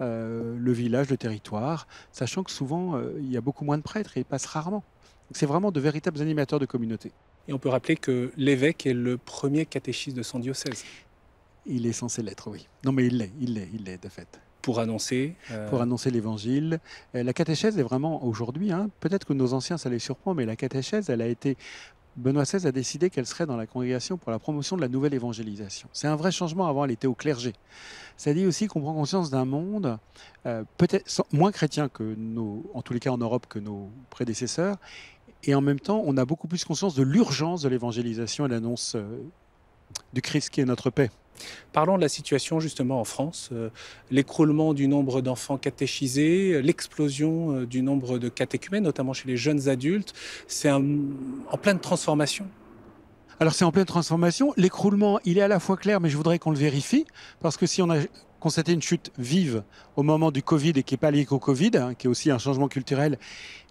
le village, le territoire, sachant que souvent, il y a beaucoup moins de prêtres et ils passent rarement. Donc c'est vraiment de véritables animateurs de communauté. Et on peut rappeler que l'évêque est le premier catéchiste de son diocèse. Il est censé l'être, oui. Non, mais il l'est, de fait. Pour annoncer Pour annoncer l'évangile. La catéchèse est vraiment, aujourd'hui, peut-être que nos anciens, ça les surprend, mais la catéchèse, elle a été... Benoît XVI a décidé qu'elle serait dans la congrégation pour la promotion de la nouvelle évangélisation. C'est un vrai changement. Avant, elle était au clergé. Ça dit aussi qu'on prend conscience d'un monde peut-être moins chrétien que en tous les cas en Europe, que nos prédécesseurs. Et en même temps, on a beaucoup plus conscience de l'urgence de l'évangélisation et l'annonce du Christ qui est notre paix. Parlons de la situation justement en France, l'écroulement du nombre d'enfants catéchisés, l'explosion du nombre de catéchumènes, notamment chez les jeunes adultes, c'est en pleine transformation. Alors c'est en pleine transformation, l'écroulement il est à la fois clair mais je voudrais qu'on le vérifie, parce que si on a constaté une chute vive au moment du Covid et qui n'est pas liée qu'au Covid, qui est aussi un changement culturel,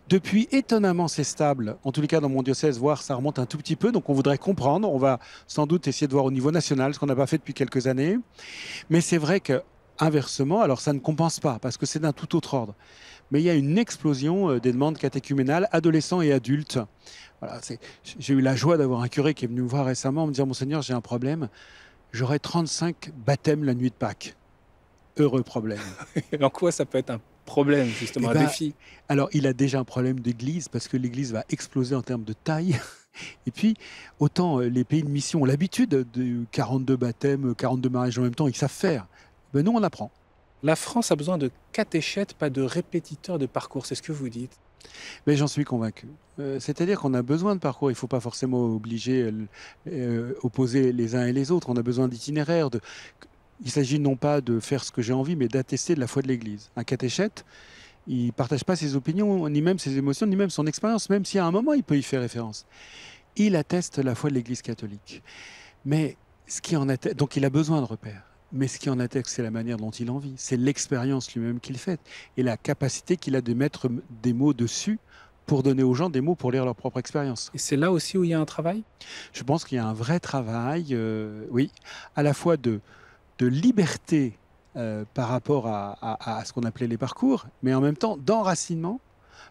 depuis, étonnamment, c'est stable. En tous les cas, dans mon diocèse, voire ça remonte un tout petit peu. Donc, on voudrait comprendre. On va sans doute essayer de voir au niveau national, ce qu'on n'a pas fait depuis quelques années. Mais c'est vrai qu'inversement, alors ça ne compense pas, parce que c'est d'un tout autre ordre. Mais il y a une explosion des demandes catéchuménales, adolescents et adultes. Voilà, j'ai eu la joie d'avoir un curé qui est venu me voir récemment, me dire « Monseigneur, j'ai un problème. J'aurai 35 baptêmes la nuit de Pâques. » Heureux problème. En quoi ça peut être un problème, justement, un défi? Alors, il a déjà un problème d'église, parce que l'église va exploser en termes de taille. Et puis, autant les pays de mission ont l'habitude de 42 baptêmes, 42 mariages en même temps, ils savent faire. Ben nous, on apprend. La France a besoin de catéchètes, pas de répétiteurs de parcours, c'est ce que vous dites? Mais j'en suis convaincu. C'est-à-dire qu'on a besoin de parcours. Il ne faut pas forcément opposer les uns et les autres. On a besoin d'itinéraires. Il s'agit non pas de faire ce que j'ai envie, mais d'attester de la foi de l'Église. Un catéchète, il ne partage pas ses opinions, ni même ses émotions, ni même son expérience, même si à un moment, il peut y faire référence. Il atteste la foi de l'Église catholique. Mais ce qui en atteste, donc il a besoin de repères. Mais ce qui en atteste, c'est la manière dont il en vit. C'est l'expérience lui-même qu'il fait. Et la capacité qu'il a de mettre des mots dessus pour donner aux gens des mots pour lire leur propre expérience. Et c'est là aussi où il y a un travail? Je pense qu'il y a un vrai travail, oui, à la fois de liberté par rapport à ce qu'on appelait les parcours, mais en même temps d'enracinement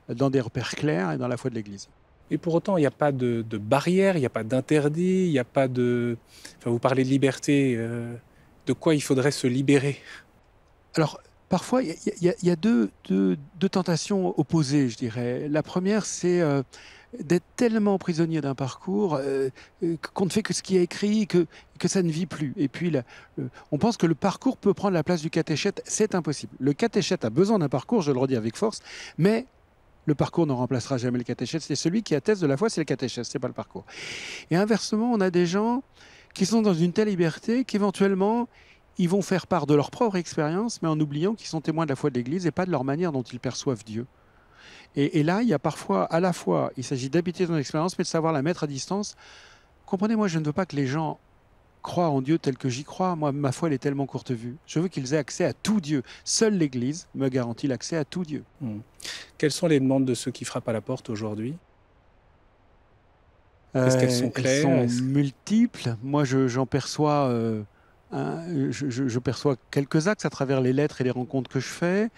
dans des repères clairs et dans la foi de l'Église. Et pour autant, il n'y a pas de barrière, il n'y a pas d'interdit, il n'y a pas de... Enfin, vous parlez de liberté, de quoi il faudrait se libérer? Alors, parfois, il y a deux tentations opposées, je dirais. La première, c'est d'être tellement prisonnier d'un parcours qu'on ne fait que ce qui est écrit, que ça ne vit plus. Et puis, on pense que le parcours peut prendre la place du catéchète. C'est impossible. Le catéchète a besoin d'un parcours, je le redis avec force, mais le parcours ne remplacera jamais le catéchète. C'est celui qui atteste de la foi, c'est le catéchète, c'est pas le parcours. Et inversement, on a des gens qui sont dans une telle liberté qu'éventuellement, ils vont faire part de leur propre expérience, mais en oubliant qu'ils sont témoins de la foi de l'Église et pas de leur manière dont ils perçoivent Dieu. Et là, il y a parfois, à la fois, il s'agit d'habiter son expérience, mais de savoir la mettre à distance. Comprenez, moi, je ne veux pas que les gens croient en Dieu tel que j'y crois. Moi, ma foi, elle est tellement courte vue. Je veux qu'ils aient accès à tout Dieu. Seule l'Église me garantit l'accès à tout Dieu. Quelles sont les demandes de ceux qui frappent à la porte aujourd'hui? Est-ce qu'elles sont claires? Elles sont multiples. Moi, j'en perçois... je perçois quelques axes à travers les lettres et les rencontres que je fais.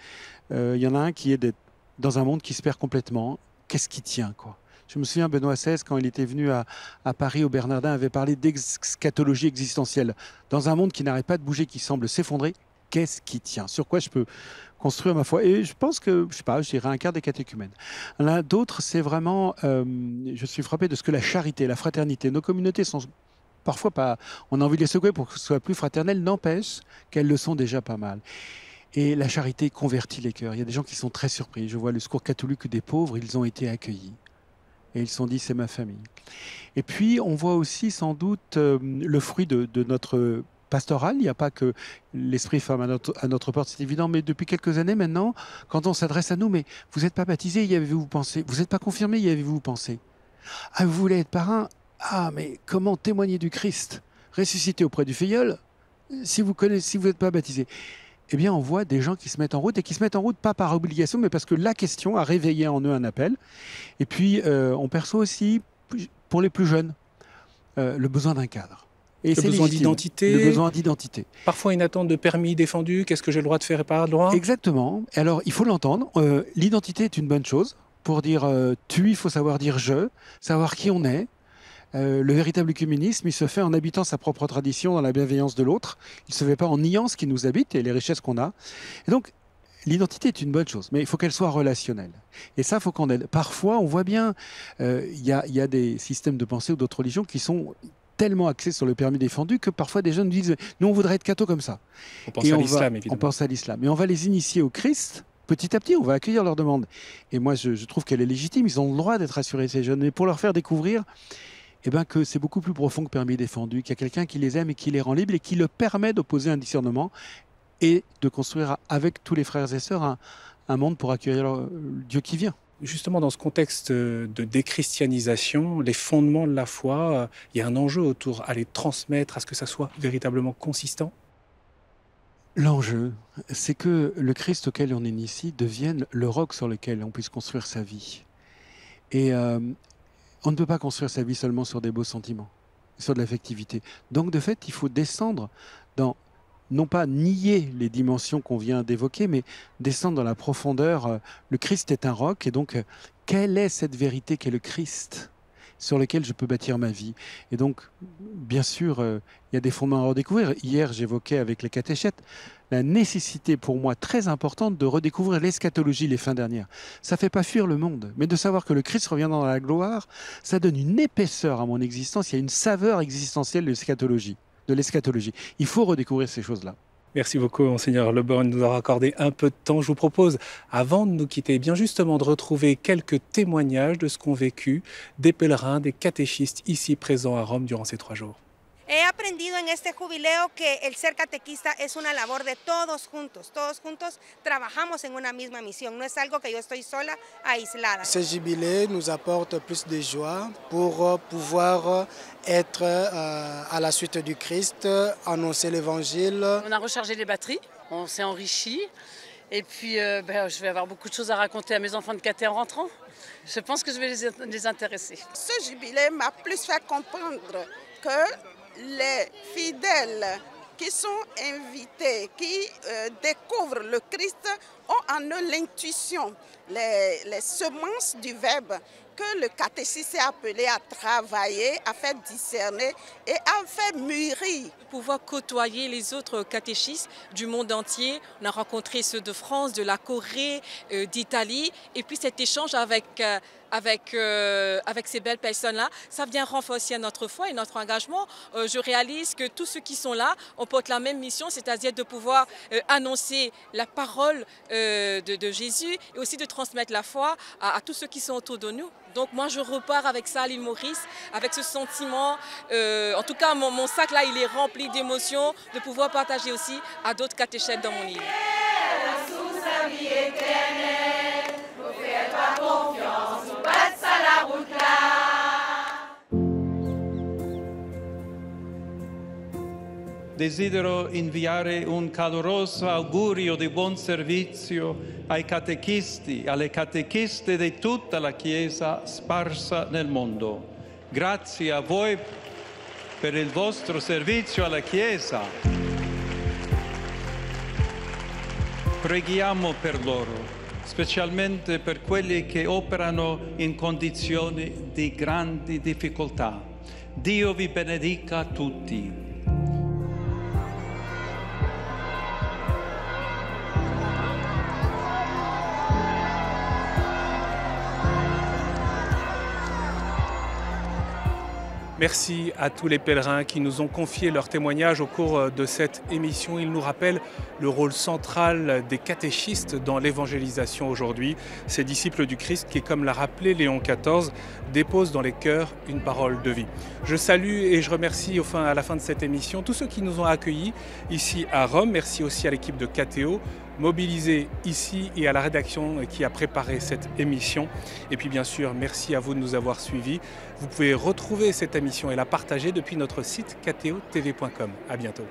Il y en a un qui est d'être dans un monde qui se perd complètement. Qu'est-ce qui tient, quoi? Je me souviens, Benoît XVI, quand il était venu à Paris, au Bernardin, avait parlé d'eschatologie existentielle. Dans un monde qui n'arrête pas de bouger, qui semble s'effondrer, qu'est-ce qui tient? Sur quoi je peux construire ma foi? Et je pense que, je sais pas, je dirais un quart des catéchumènes. L'un d'autre, c'est vraiment... je suis frappé de ce que la charité, la fraternité, nos communautés sont... Parfois, pas, on a envie de les secouer pour que ce soit plus fraternel, n'empêche qu'elles le sont déjà pas mal. Et la charité convertit les cœurs. Il y a des gens qui sont très surpris. Je vois le secours catholique des pauvres, ils ont été accueillis. Et ils se sont dit, c'est ma famille. Et puis, on voit aussi sans doute le fruit de notre pastorale. Il n'y a pas que l'Esprit femme à notre porte, c'est évident, mais depuis quelques années maintenant, quand on s'adresse à nous, mais vous n'êtes pas baptisé, y avez-vous pensé? Vous n'êtes pas confirmé, y avez-vous pensé? Ah, vous voulez être parrain? Ah, mais comment témoigner du Christ ressuscité auprès du filleul si vous n'êtes pas baptisé? Eh bien, on voit des gens qui se mettent en route, et qui se mettent en route pas par obligation, mais parce que la question a réveillé en eux un appel. Et puis, on perçoit aussi, pour les plus jeunes, le besoin d'un cadre. Et le besoin d'identité. Le besoin d'identité. Parfois une attente de permis défendu. Qu'est-ce que j'ai le droit de faire et pas le droit? Exactement. Alors, il faut l'entendre. L'identité est une bonne chose. Pour dire tu, il faut savoir dire je, savoir qui on est. Le véritable œcuménisme, il se fait en habitant sa propre tradition dans la bienveillance de l'autre. Il ne se fait pas en niant ce qui nous habite et les richesses qu'on a. Et donc, l'identité est une bonne chose, mais il faut qu'elle soit relationnelle. Et ça, il faut qu'on aide. Parfois, on voit bien, il y a des systèmes de pensée ou d'autres religions qui sont tellement axés sur le permis défendu que parfois des jeunes disent « nous, on voudrait être catho comme ça ». On pense à l'islam, évidemment. On pense à l'islam. Mais on va les initier au Christ. Petit à petit, on va accueillir leurs demandes. Et moi, je trouve qu'elle est légitime. Ils ont le droit d'être assurés, ces jeunes. Mais pour leur faire découvrir que c'est beaucoup plus profond que permis défendu, qu'il y a quelqu'un qui les aime et qui les rend libres et qui leur permet d'opposer un discernement et de construire avec tous les frères et sœurs un monde pour accueillir le Dieu qui vient. Justement, dans ce contexte de déchristianisation, les fondements de la foi, il y a un enjeu autour à les transmettre, à ce que ça soit véritablement consistant. L'enjeu, c'est que le Christ auquel on initie devienne le roc sur lequel on puisse construire sa vie. Et on ne peut pas construire sa vie seulement sur des beaux sentiments, sur de l'affectivité. Donc, de fait, il faut descendre dans, non pas nier les dimensions qu'on vient d'évoquer, mais descendre dans la profondeur. Le Christ est un roc, et donc, quelle est cette vérité qu'est le Christ sur lequel je peux bâtir ma vie? Et donc, bien sûr, il y a des fondements à redécouvrir. Hier, j'évoquais avec les catéchètes la nécessité pour moi très importante de redécouvrir l'eschatologie les fins dernières. Ça ne fait pas fuir le monde, mais de savoir que le Christ revient dans la gloire, ça donne une épaisseur à mon existence, il y a une saveur existentielle de l'eschatologie. Il faut redécouvrir ces choses-là. Merci beaucoup, Monseigneur Leborgne, de nous avoir accordé un peu de temps. Je vous propose, avant de nous quitter, bien justement de retrouver quelques témoignages de ce qu'ont vécu des pèlerins, des catéchistes ici présents à Rome durant ces 3 jours. He aprendido en este jubileo que el ser catequista es una labor de todos juntos. Todos juntos trabajamos en una misma misión. No es algo que yo estoy sola, aislada. Ce jubilé nous apporte plus de joie pour pouvoir être à la suite du Christ, annoncer l'évangile. On a rechargé les batteries, on s'est enrichi. Et puis, je vais avoir beaucoup de choses à raconter à mes enfants de caté en rentrant. Je pense que je vais les intéresser. Ce jubilé m'a plus fait comprendre que les fidèles qui sont invités, qui découvrent le Christ, ont en eux l'intuition, les semences du Verbe que le catéchisme est appelé à travailler, à faire discerner et à faire mûrir. Pouvoir côtoyer les autres catéchistes du monde entier. On a rencontré ceux de France, de la Corée, d'Italie. Et puis cet échange avec ces belles personnes-là, ça vient renforcer notre foi et notre engagement. Je réalise que tous ceux qui sont là, on porte la même mission, c'est-à-dire de pouvoir annoncer la parole de Jésus et aussi de transmettre la foi à tous ceux qui sont autour de nous. Donc moi je repars avec ça à l'île Maurice, avec ce sentiment, en tout cas mon sac là il est rempli d'émotions, de pouvoir partager aussi à d'autres catéchètes dans mon île. Desidero inviare un caloroso augurio di buon servizio ai catechisti, alle catechiste di tutta la Chiesa sparsa nel mondo. Grazie a voi per il vostro servizio alla Chiesa. Preghiamo per loro, specialmente per quelli che operano in condizioni di grandi difficoltà. Dio vi benedica tutti. Merci à tous les pèlerins qui nous ont confié leurs témoignages au cours de cette émission. Ils nous rappellent le rôle central des catéchistes dans l'évangélisation aujourd'hui. Ces disciples du Christ qui, comme l'a rappelé Léon XIV, déposent dans les cœurs une parole de vie. Je salue et je remercie à la fin de cette émission tous ceux qui nous ont accueillis ici à Rome. Merci aussi à l'équipe de KTO, mobilisée ici et à la rédaction qui a préparé cette émission. Et puis bien sûr, merci à vous de nous avoir suivis. Vous pouvez retrouver cette émission et la partager depuis notre site ktotv.com. À bientôt.